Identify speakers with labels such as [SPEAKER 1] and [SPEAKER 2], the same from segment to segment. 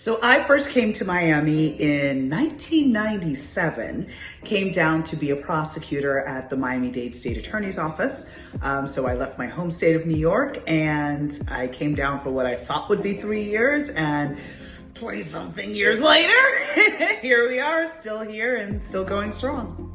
[SPEAKER 1] So I first came to Miami in 1997, came down to be a prosecutor at the Miami-Dade State Attorney's Office. So I left my home state of New York and I came down for what I thought would be 3 years, and 20 something years later, here we are, still here and still going strong.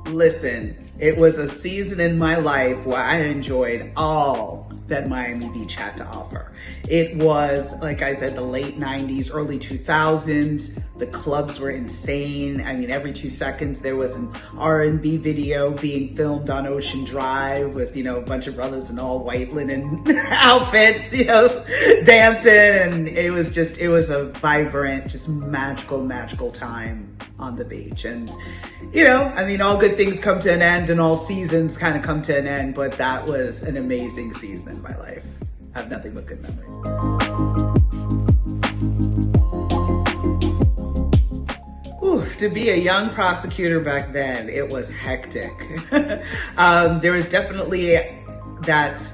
[SPEAKER 1] Listen, it was a season in my life where I enjoyed all that Miami Beach had to offer. It was, like I said, the late 90s, early 2000s. The clubs were insane. I mean, every 2 seconds there was an R&B video being filmed on Ocean Drive with, a bunch of brothers in all white linen outfits, dancing. And it was a vibrant, just magical time on the beach. And, all good things come to an end and all seasons kind of come to an end, but that was an amazing season in my life. I have nothing but good memories. To be a young prosecutor back then, it was hectic. There was definitely that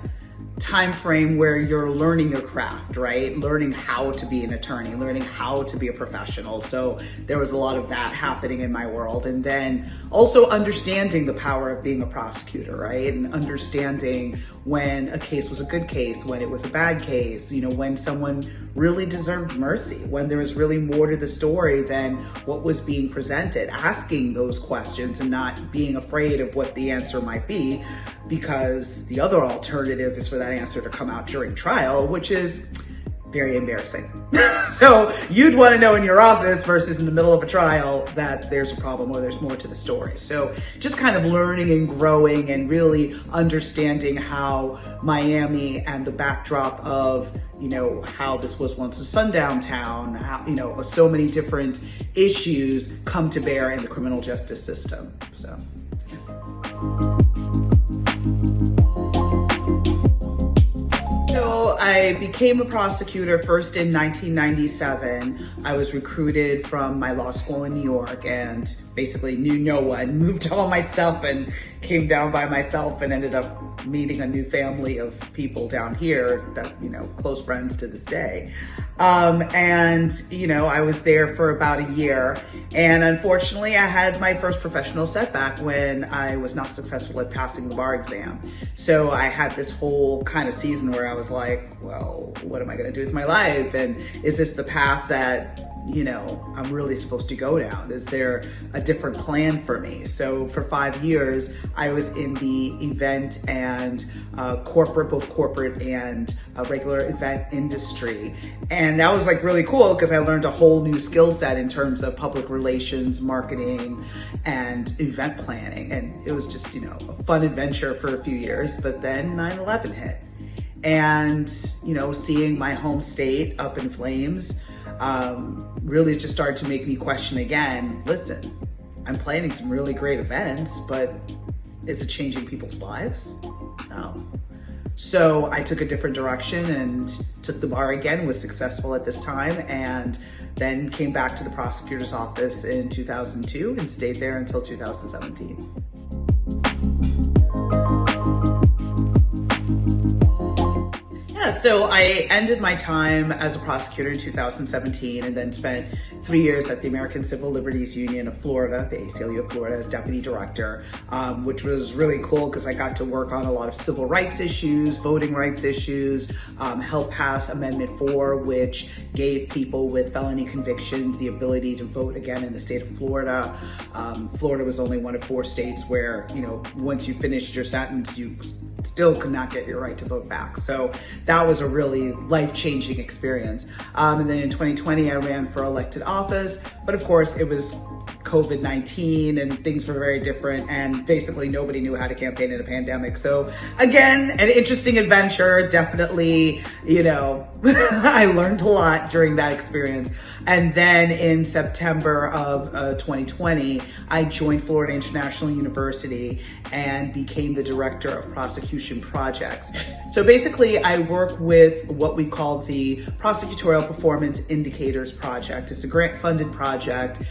[SPEAKER 1] time frame where you're learning your craft, right? Learning how to be an attorney, learning how to be a professional. So there was a lot of that happening in my world. And then also understanding the power of being a prosecutor, right? And understanding when a case was a good case, when it was a bad case, when someone really deserved mercy, when there was really more to the story than what was being presented, asking those questions and not being afraid of what the answer might be, because the other alternative is for that answer to come out during trial, which is very embarrassing. So you'd want to know in your office versus in the middle of a trial that there's a problem or there's more to the story. So just kind of learning and growing and really understanding how Miami and the backdrop of, how this was once a sundown town, how, so many different issues come to bear in the criminal justice system. So. So I became a prosecutor first in 1997. I was recruited from my law school in New York and basically knew no one, moved all my stuff and came down by myself and ended up meeting a new family of people down here that, close friends to this day. I was there for about a year, and unfortunately I had my first professional setback when I was not successful at passing the bar exam. So I had this whole kind of season where I was like, well, what am I gonna do with my life? And is this the path that, I'm really supposed to go down? Is there a different plan for me? So for 5 years, I was in the event and both corporate and regular event industry. And that was really cool because I learned a whole new skill set in terms of public relations, marketing, and event planning. And it was just, a fun adventure for a few years, but then 9/11 hit. And, seeing my home state up in flames, really just started to make me question again, listen, I'm planning some really great events, but is it changing people's lives? No. So I took a different direction and took the bar again, was successful at this time, and then came back to the prosecutor's office in 2002 and stayed there until 2017. So I ended my time as a prosecutor in 2017 and then spent 3 years at the American Civil Liberties Union of Florida, the ACLU of Florida, as deputy director, which was really cool because I got to work on a lot of civil rights issues, voting rights issues, helped pass Amendment 4, which gave people with felony convictions the ability to vote again in the state of Florida. Florida was only one of 4 states where, once you finished your sentence, you still could not get your right to vote back. So that was a really life-changing experience. And then in 2020, I ran for elected office, but of course it was COVID-19 and things were very different, and basically nobody knew how to campaign in a pandemic. So again, an interesting adventure, definitely, I learned a lot during that experience. And then in September of 2020, I joined Florida International University and became the director of prosecution projects. So basically I work with what we call the Prosecutorial Performance Indicators Project. It's a grant funded project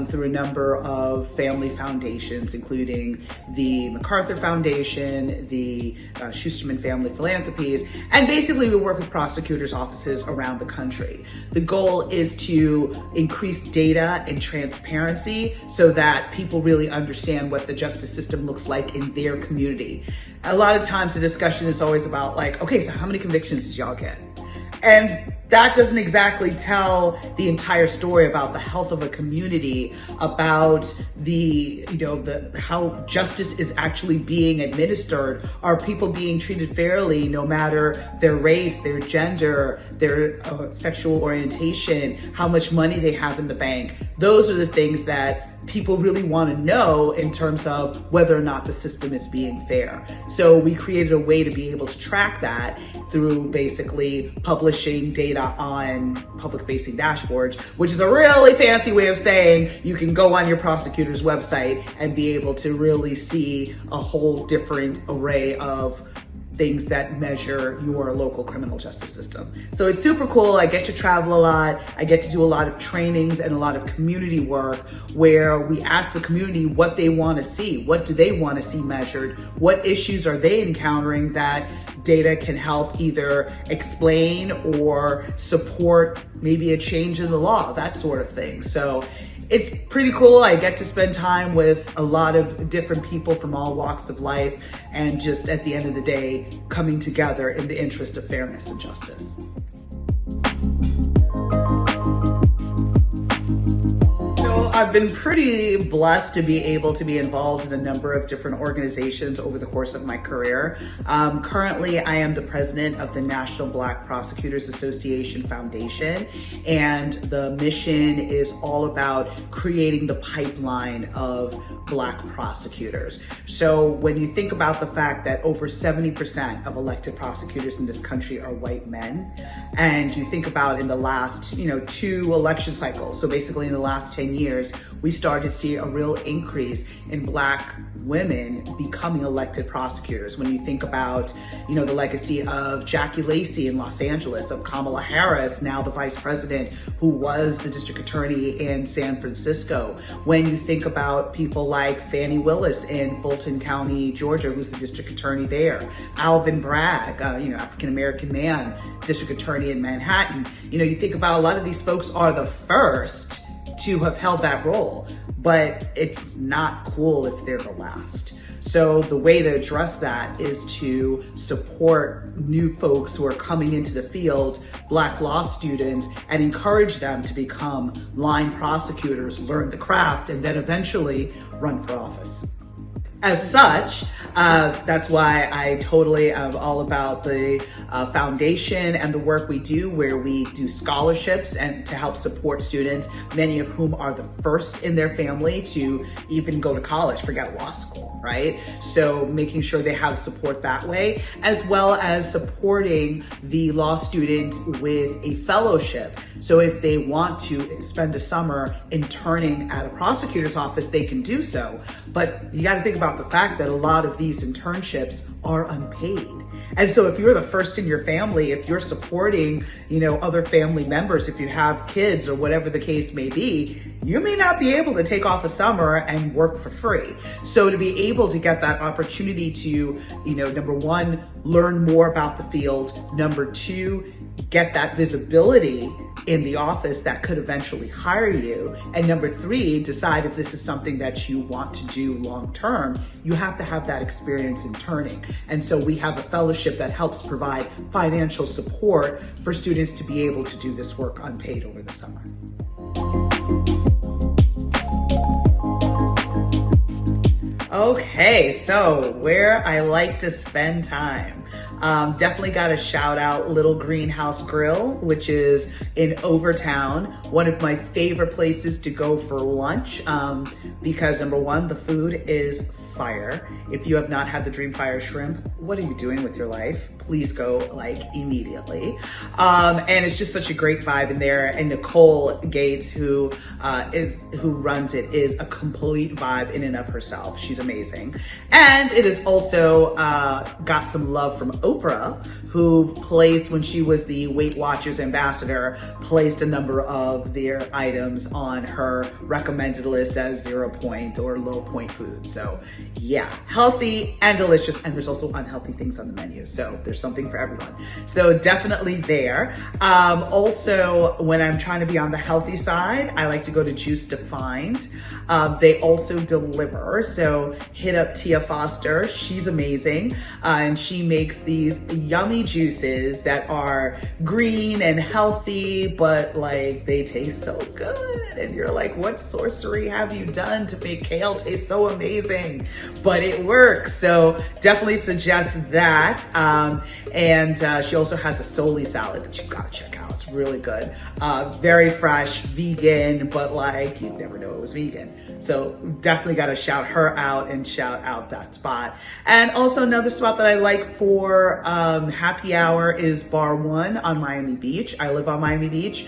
[SPEAKER 1] through a number number of family foundations, including the MacArthur Foundation, the Schusterman Family Philanthropies, and basically we work with prosecutors' offices around the country. The goal is to increase data and transparency so that people really understand what the justice system looks like in their community. A lot of times the discussion is always about like, okay, so how many convictions did y'all get? And that doesn't exactly tell the entire story about the health of a community, about how justice is actually being administered. Are people being treated fairly no matter their race, their gender, their sexual orientation, how much money they have in the bank? Those are the things that people really want to know in terms of whether or not the system is being fair. So we created a way to be able to track that through basically publishing data on public-facing dashboards, which is a really fancy way of saying you can go on your prosecutor's website and be able to really see a whole different array of things that measure your local criminal justice system. So it's super cool. I get to travel a lot. I get to do a lot of trainings and a lot of community work where we ask the community what they want to see. What do they want to see measured? What issues are they encountering that data can help either explain or support maybe a change in the law, that sort of thing. So it's pretty cool. I get to spend time with a lot of different people from all walks of life and just at the end of the day, coming together in the interest of fairness and justice. I've been pretty blessed to be able to be involved in a number of different organizations over the course of my career. Currently, I am the president of the National Black Prosecutors Association Foundation, and the mission is all about creating the pipeline of Black prosecutors. So when you think about the fact that over 70% of elected prosecutors in this country are white men, and you think about in the last, 2 election cycles, so basically in the last 10 years, we started to see a real increase in Black women becoming elected prosecutors. When you think about, the legacy of Jackie Lacey in Los Angeles, of Kamala Harris, now the vice president, who was the district attorney in San Francisco. When you think about people like Fannie Willis in Fulton County, Georgia, who's the district attorney there. Alvin Bragg, African-American man, district attorney in Manhattan. You think about a lot of these folks are the first to have held that role, but it's not cool if they're the last. So the way to address that is to support new folks who are coming into the field, Black law students, and encourage them to become line prosecutors, learn the craft, and then eventually run for office. As such, that's why I totally am all about the foundation and the work we do, where we do scholarships and to help support students, many of whom are the first in their family to even go to college, forget law school, right? So making sure they have support that way, as well as supporting the law student with a fellowship. So if they want to spend a summer interning at a prosecutor's office, they can do so. But you got to think about the fact that a lot of these internships are unpaid. And so if you're the first in your family, if you're supporting, other family members, if you have kids or whatever the case may be, you may not be able to take off a summer and work for free. So to be able to get that opportunity to, number one, learn more about the field. Number two, get that visibility in the office that could eventually hire you. And number three, decide if this is something that you want to do long term. You have to have that experience interning. And so we have a fellowship that helps provide financial support for students to be able to do this work unpaid over the summer. Okay, so where I like to spend time. Definitely got to shout out Little Greenhouse Grill, which is in Overtown, one of my favorite places to go for lunch, because number one, the food is fire. If you have not had the Dream Fire shrimp, what are you doing with your life? please go like immediately. And it's just such a great vibe in there. And Nicole Gates, who runs it, is a complete vibe in and of herself. She's amazing. And it has also got some love from Oprah, who placed, when she was the Weight Watchers ambassador, placed a number of their items on her recommended list as 0 point or low point food. So yeah, healthy and delicious. And there's also unhealthy things on the menu. So there's something for everyone. So definitely there. Also, when I'm trying to be on the healthy side, I like to go to Juice Defined. They also deliver. So hit up Tia Foster. She's amazing. And she makes these yummy juices that are green and healthy, but like they taste so good. And you're like, what sorcery have you done to make kale taste so amazing? But it works. So definitely suggest that. And she also has a soli salad that you've got to check out. It's really good. Very fresh, vegan, but like you'd never know it was vegan. So definitely got to shout her out and shout out that spot. And also another spot that I like for happy hour is Bar One on Miami Beach. I live on Miami Beach,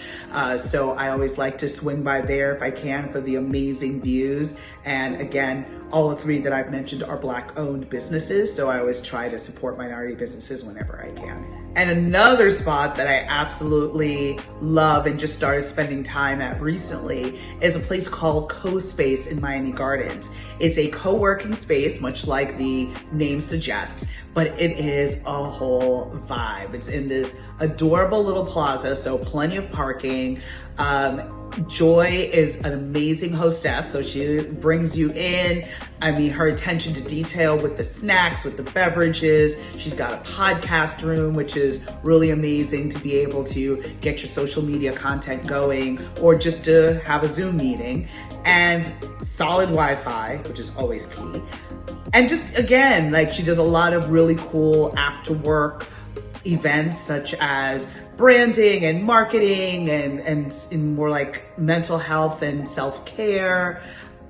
[SPEAKER 1] so I always like to swing by there if I can for the amazing views. And again, all the three that I've mentioned are Black-owned businesses, so I always try to support minority businesses whenever I can. And another spot that I absolutely love and just started spending time at recently is a place called Co-Space in Miami Gardens. It's a co-working space, much like the name suggests, but it is a whole vibe. It's in this adorable little plaza, so plenty of parking. Joy is an amazing hostess, so she brings you in. I mean, her attention to detail with the snacks, with the beverages. She's got a podcast room, which is really amazing to be able to get your social media content going or just to have a Zoom meeting. And solid Wi-Fi, which is always key. And just, again, like she does a lot of really cool after work events such as branding and marketing and in more like mental health and self-care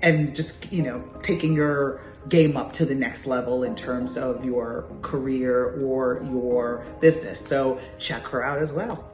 [SPEAKER 1] and just, you know, taking your game up to the next level in terms of your career or your business. So check her out as well.